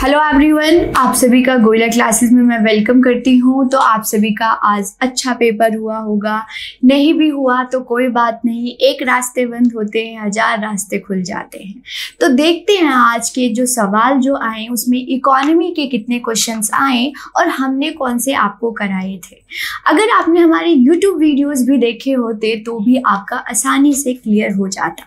Hello everyone, आप सभी का गोयला क्लासेस में मैं वेलकम करती हूँ। तो आप सभी का आज अच्छा पेपर हुआ होगा, नहीं भी हुआ तो कोई बात नहीं, एक रास्ते बंद होते हैं, 1000 रास्ते खुल जाते हैं। तो देखते हैं आज के जो सवाल जो आए उसमें इकोनॉमी के कितने क्वेश्चंस आए और हमने कौन से आपको कराए थे। अगर आपने हमारे यूट्यूब वीडियोस भी देखे होते तो भी आपका आसानी से क्लियर हो जाता,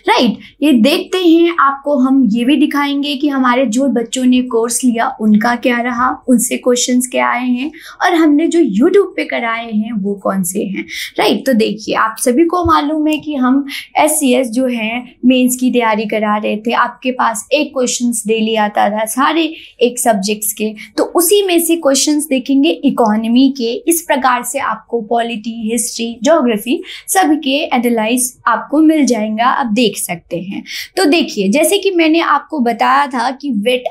राइट। ये देखते हैं, आपको हम ये भी दिखाएंगे कि हमारे जो बच्चों ने कोर्स लिया उनका क्या रहा, उनसे क्वेश्चंस क्या आए हैं और हमने जो यूट्यूब पे कराए हैं वो कौन से हैं, राइट। तो देखिए, आप सभी को मालूम है कि हम SCS जो है मेंस की तैयारी करा रहे थे। आपके पास एक क्वेश्चंस डेली आता था सारे एक सब्जेक्ट्स के, तो उसी में से क्वेश्चंस देखेंगे इकोनॉमी के। इस प्रकार से आपको पॉलिटी, हिस्ट्री, ज्योग्राफी सबके एनालाइज आपको मिल जाएगा, आप देख सकते हैं। तो देखिए, जैसे कि मैंने आपको बताया था कि वेट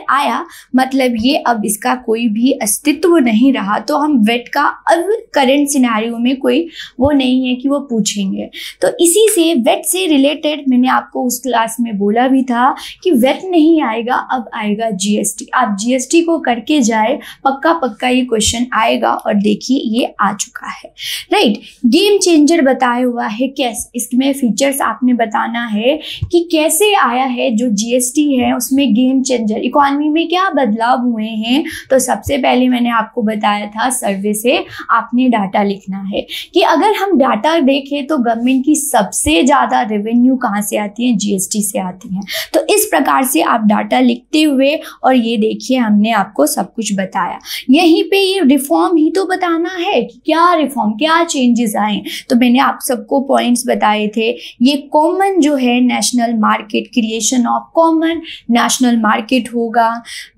आया मतलब ये अब इसका कोई भी अस्तित्व नहीं रहा, तो हम वेट का अब करंट सिनेरियो में कोई वो नहीं है कि वो पूछेंगे। तो इसी से वेट से रिलेटेड मैंने आपको उस क्लास में बोला भी था कि वेट नहीं आएगा, अब आएगा GST। आप GST को करके जाए, पक्का ये क्वेश्चन आएगा। और देखिए ये आ चुका है, राइट। गेम चेंजर बताया हुआ है, कैसे इसमें फीचर्स आपने बताना है कि कैसे आया है जो GST है उसमें गेम चेंजर, इकोनॉमी में क्या बदलाव हुए हैं। तो सबसे पहले मैंने आपको बताया था सर्वे से आपने डाटा लिखना है कि अगर हम डाटा देखें तो गवर्नमेंट की सबसे ज़्यादा रेवेन्यू कहाँ से आती है, GST से आती है। तो इस प्रकार से आप डाटा लिखते हुए, और ये देखिए हमने आपको सब कुछ बताया। यहीं पे ये रिफॉर्म ही तो बताना है कि क्या रिफॉर्म, क्या चेंजेस आए। तो मैंने आप सबको पॉइंट्स बताए थे। ये कॉमन जो है national market, creation of common national market होगा,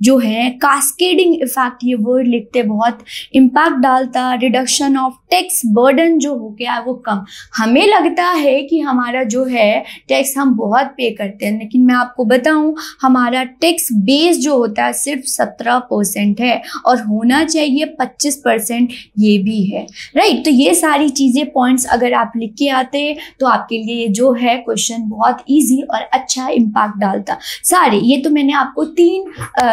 जो है कास्केडिंग इफेक्ट, ये वर्ड लिखते बहुत इम्पैक्ट डालता। रिडक्शन ऑफ टैक्स बर्डन जो हो गया वो कम। हमें लगता है कि हमारा जो है टैक्स हम बहुत पे करते हैं, लेकिन मैं आपको बताऊं हमारा टैक्स बेस जो होता है सिर्फ 17% है और होना चाहिए 25%, ये भी है, राइट। तो ये सारी चीज़ें पॉइंट्स अगर आप लिख के आते तो आपके लिए जो है क्वेश्चन बहुत ईजी और अच्छा इम्पैक्ट डालता। सारे ये तो मैंने आपको 3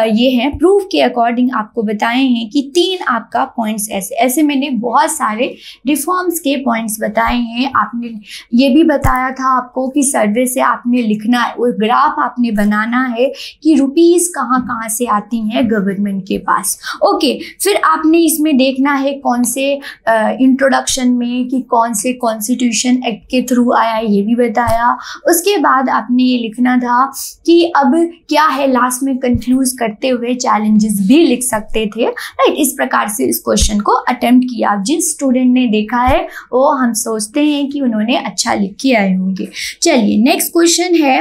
ये हैं प्रूफ के अकॉर्डिंग आपको बताए हैं कि 3 आपका पॉइंट्स ऐसे मैंने बहुत सारे रिफॉर्म्स के पॉइंट्स बताए हैं। आपने ये भी बताया था आपको कि सर्वे से आपने लिखना है, वो ग्राफ आपने बनाना है कि रुपीस कहाँ से आती हैं गवर्नमेंट के पास। ओके, फिर आपने इसमें देखना है कौन से इंट्रोडक्शन में कि कौन से कॉन्स्टिट्यूशन एक्ट के थ्रू आया है, ये भी बताया। उसके बाद आपने ये लिखना था कि अब क्या है, लास्ट में कंक्लूज करते हुए चैलेंजेस भी लिख सकते थे, राइट। इस प्रकार से इस क्वेश्चन को अटेम्प्ट किया। जिस स्टूडेंट ने देखा है वो हम सोचते हैं कि उन्होंने अच्छा लिख के आए होंगे। चलिए नेक्स्ट क्वेश्चन है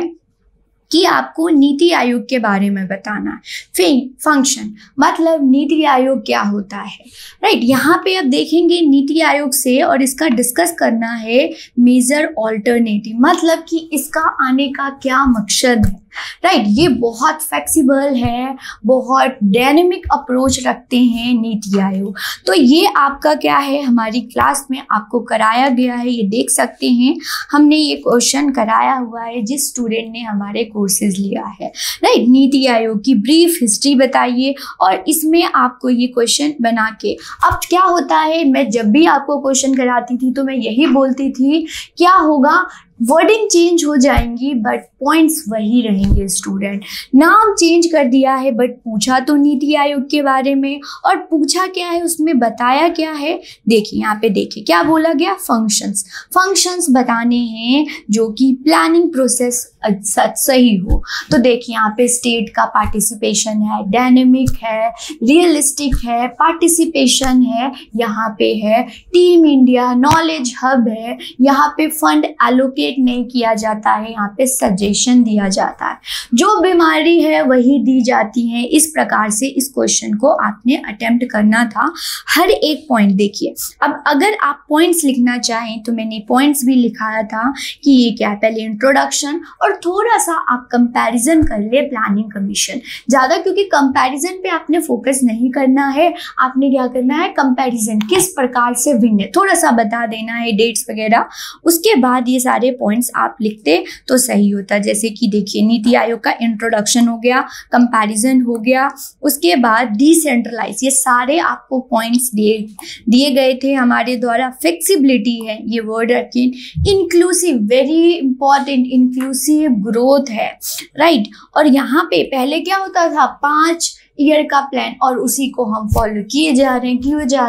कि आपको नीति आयोग के बारे में बताना है। फंक्शन मतलब नीति आयोग क्या होता है, राइट। यहाँ पे आप देखेंगे नीति आयोग से और इसका डिस्कस करना है मेजर ऑल्टरनेटिव, मतलब कि इसका आने का क्या मकसद है, राइट। ये बहुत फ्लेक्सिबल है, बहुत डायनेमिक अप्रोच रखते हैं नीति आयोग। तो ये आपका क्या है, हमारी क्लास में आपको कराया गया है, ये देख सकते हैं। हमने ये क्वेश्चन कराया हुआ है जिस स्टूडेंट ने हमारे कोर्सेज लिया है, राइट। नीति आयोग की ब्रीफ हिस्ट्री बताइए और इसमें आपको ये क्वेश्चन बना के, अब क्या होता है, मैं जब भी आपको क्वेश्चन कराती थी तो मैं यही बोलती थी क्या होगा, वर्डिंग चेंज हो जाएंगी बट पॉइंट्स वही रहेंगे। स्टूडेंट नाम चेंज कर दिया है बट पूछा तो नीति आयोग के बारे में, और पूछा क्या है उसमें बताया क्या है। देखिए यहाँ पे देखिए क्या बोला गया, फंक्शंस बताने हैं जो कि प्लानिंग प्रोसेस सही हो। तो देखिए यहाँ पे स्टेट का पार्टिसिपेशन है, डायनेमिक है, रियलिस्टिक है, पार्टिसिपेशन है, यहाँ पे है टीम इंडिया, नॉलेज हब है, यहाँ पे फंड एलोकेट नहीं किया जाता है, यहाँ पे सजेशन दिया जाता है, जो बीमारी है वही दी जाती है। इस प्रकार से इस क्वेश्चन को आपने अटेम्प्ट करना था। हर एक पॉइंट देखिए, अब अगर आप पॉइंट्स लिखना चाहें तो मैंने पॉइंट्स भी लिखाया था कि ये क्या, पहले इंट्रोडक्शन और थोड़ा सा आप कंपैरिजन कर ले प्लानिंग कमीशन, ज़्यादा क्योंकि कंपैरिजन पे आपने फोकस नहीं करना है, आपने क्या करना है, कंपैरिजन किस प्रकार से विन है थोड़ा सा बता देना है, डेट्स वगैरह। उसके बाद ये सारे पॉइंट्स आप लिखते तो सही होता। जैसे कि देखिए नीति आयोग का इंट्रोडक्शन हो गया, कंपैरिजन हो गया, उसके बाद डिसेंट्रलाइज, ये सारे आपको पॉइंट्स दिए गए थे हमारे द्वारा। फ्लेक्सिबिलिटी है, ये वर्ड रखिए। Inclusive, very important, inclusive growth है, राइट। और यहाँ पे पहले क्या होता था, 5 ईयर का प्लान, और उसी को हम फॉलो किए जा रहे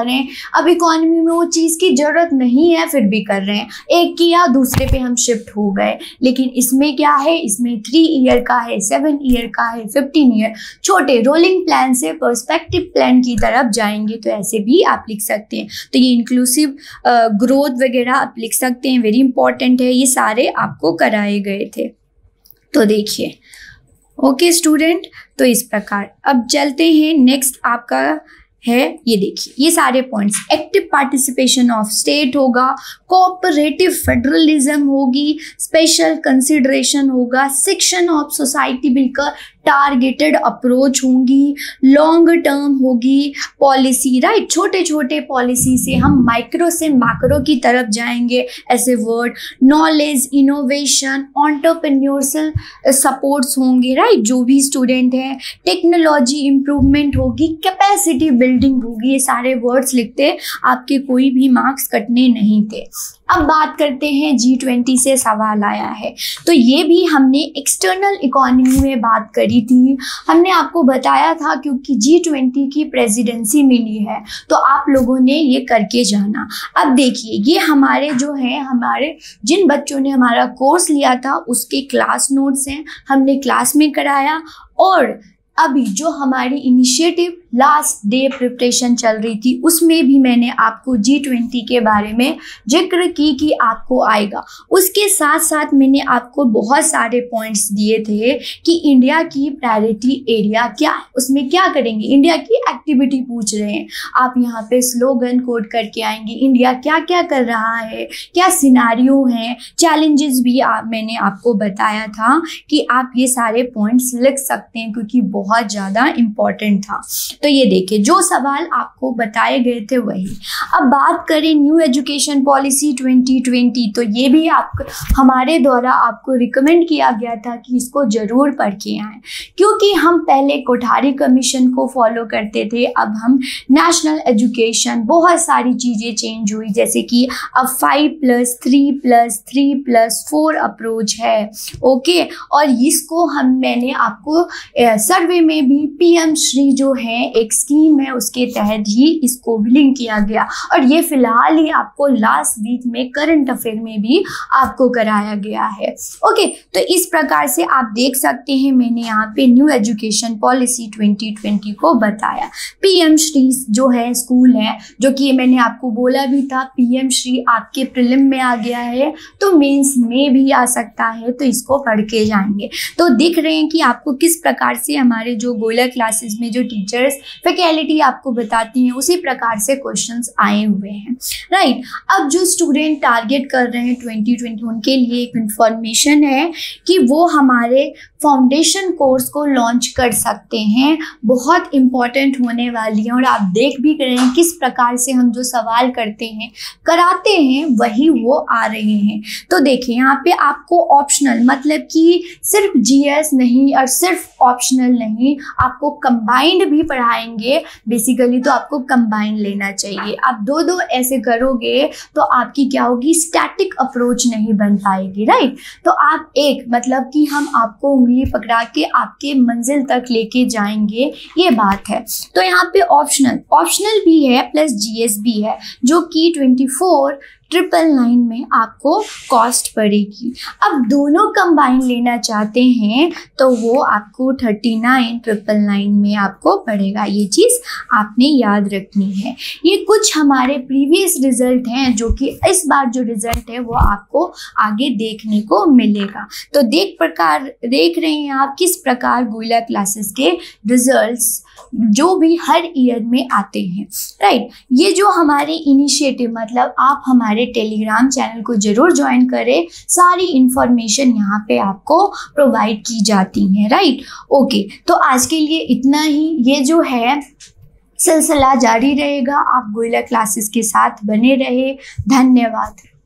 हैं। अब इकोनॉमी में वो चीज़ की ज़रूरत नहीं है, फिर भी कर रहे हैं। एक किया, दूसरे पे हम शिफ्ट हो गए। लेकिन इसमें क्या है, इसमें 3 ईयर का है, 7 ईयर का है, 15 ईयर, छोटे रोलिंग प्लान से पर्सपेक्टिव प्लान की तरफ जाएंगे। तो ऐसे भी आप लिख सकते हैं। तो ये इंक्लूसिव ग्रोथ वगैरह आप लिख सकते हैं, वेरी इंपॉर्टेंट है। ये सारे आपको कराए गए थे। तो देखिए, ओके स्टूडेंट, तो इस प्रकार अब चलते हैं। नेक्स्ट आपका है, ये देखिए, ये सारे points. Active participation of state होगा, कोऑपरेटिव फेडरलिज्म होगी, स्पेशल कंसिडरेशन होगा, सेक्शन ऑफ सोसाइटी बिल्कुल टारगेटेड अप्रोच होंगी, लॉन्ग टर्म होगी पॉलिसी, राइट। छोटे छोटे पॉलिसी से हम माइक्रो से मैक्रो की तरफ जाएंगे, ऐसे word. Knowledge, innovation, entrepreneurship supports होंगे, राइट, जो भी स्टूडेंट हैं। टेक्नोलॉजी इंप्रूवमेंट होगी, कैपेसिटी बिल्डिंग होगी। ये सारे वर्ड्स लिखते आपके कोई भी मार्क्स कटने नहीं थे। अब बात करते हैं, G20 से सवाल आया है, तो ये भी हमने एक्सटर्नल इकोनॉमी में बात करी थी। हमने आपको बताया था क्योंकि G20 की प्रेसिडेंसी मिली है, तो आप लोगों ने ये करके जाना। अब देखिए, ये हमारे जो हैं, हमारे जिन बच्चों ने हमारा कोर्स लिया था उसके क्लास नोट्स हैं, हमने क्लास में कराया। और अभी जो हमारी इनिशिएटिव लास्ट डे प्रिपरेशन चल रही थी, उसमें भी मैंने आपको G20 के बारे में जिक्र की कि आपको आएगा। उसके साथ साथ मैंने आपको बहुत सारे पॉइंट्स दिए थे कि इंडिया की प्रायोरिटी एरिया क्या है, उसमें क्या करेंगे, इंडिया की एक्टिविटी पूछ रहे हैं। आप यहाँ पे स्लोगन कोड करके आएंगे, इंडिया क्या क्या कर रहा है, क्या सिनारियो हैं, चैलेंजेस भी मैंने आपको बताया था कि आप ये सारे पॉइंट्स लिख सकते हैं क्योंकि बहुत ज़्यादा इम्पॉर्टेंट था। तो ये देखिए, जो सवाल आपको बताए गए थे वही। अब बात करें न्यू एजुकेशन पॉलिसी 2020, तो ये भी हमारे द्वारा आपको रिकमेंड किया गया था कि इसको जरूर पढ़ के आएँ, क्योंकि हम पहले कोठारी कमीशन को फॉलो करते थे, अब हम नेशनल एजुकेशन, बहुत सारी चीज़ें चेंज हुई, जैसे कि अब 5+3+3+4 अप्रोच है, ओके। और इसको मैंने आपको सर्वे में भी PM श्री जो है एक स्कीम है, उसके तहत ही इसको भी लिंक किया गया। और ये फिलहाल ही आपको लास्ट वीक में करंट अफेयर में भी आपको कराया गया है, ओके। तो इस प्रकार से आप देख सकते हैं, मैंने यहाँ पे न्यू एजुकेशन पॉलिसी 2020 को बताया। PM श्री जो है स्कूल है, जो कि मैंने आपको बोला भी था, PM श्री आपके प्रीलिम में आ गया है तो मेंस में भी आ सकता है, तो इसको पढ़ के जाएंगे। तो देख रहे हैं कि आपको किस प्रकार से हमारे जो गोयला क्लासेस में जो टीचर्स फैकल्टी आपको बताती हैं, उसी प्रकार से क्वेश्चंस आए हुए हैं, राइट। अब जो स्टूडेंट टारगेट कर रहे हैं 2020, उनके लिए एक इंफॉर्मेशन है कि वो हमारे फाउंडेशन कोर्स को लॉन्च कर सकते हैं, बहुत इंपॉर्टेंट होने वाली है। और आप देख भी रहे हैं किस प्रकार से हम जो सवाल करते हैं, कराते हैं, वही वो आ रहे हैं। तो देखिए, यहाँ पे आपको ऑप्शनल, मतलब कि सिर्फ GS नहीं और सिर्फ ऑप्शनल नहीं, आपको कंबाइंड भी पढ़ाएंगे बेसिकली। तो आपको कंबाइंड लेना चाहिए। आप दो ऐसे करोगे तो आपकी क्या होगी, स्टैटिक अप्रोच नहीं बन पाएगी, राइट। तो आप एक, मतलब कि हम आपको उंगली पकड़ा के आपके मंजिल तक लेके जाएंगे, ये बात है। तो यहाँ पे ऑप्शनल भी है प्लस GS भी है, जो कि 24,999 में आपको कॉस्ट पड़ेगी। अब दोनों कंबाइन लेना चाहते हैं तो वो आपको 39,999 में आपको पड़ेगा। ये चीज़ आपने याद रखनी है। ये कुछ हमारे प्रीवियस रिजल्ट हैं, जो कि इस बार जो रिजल्ट है वो आपको आगे देखने को मिलेगा। तो देख रहे हैं आप किस प्रकार गोयला क्लासेस के रिजल्ट्स जो भी हर ईयर में आते हैं, राइट। ये जो हमारे इनिशिएटिव, मतलब आप हमारे टेलीग्राम चैनल को जरूर ज्वाइन करें, सारी इंफॉर्मेशन यहाँ पे आपको प्रोवाइड की जाती है, राइट, ओके। तो आज के लिए इतना ही। ये जो है सिलसिला जारी रहेगा, आप गोयला क्लासेस के साथ बने रहे। धन्यवाद।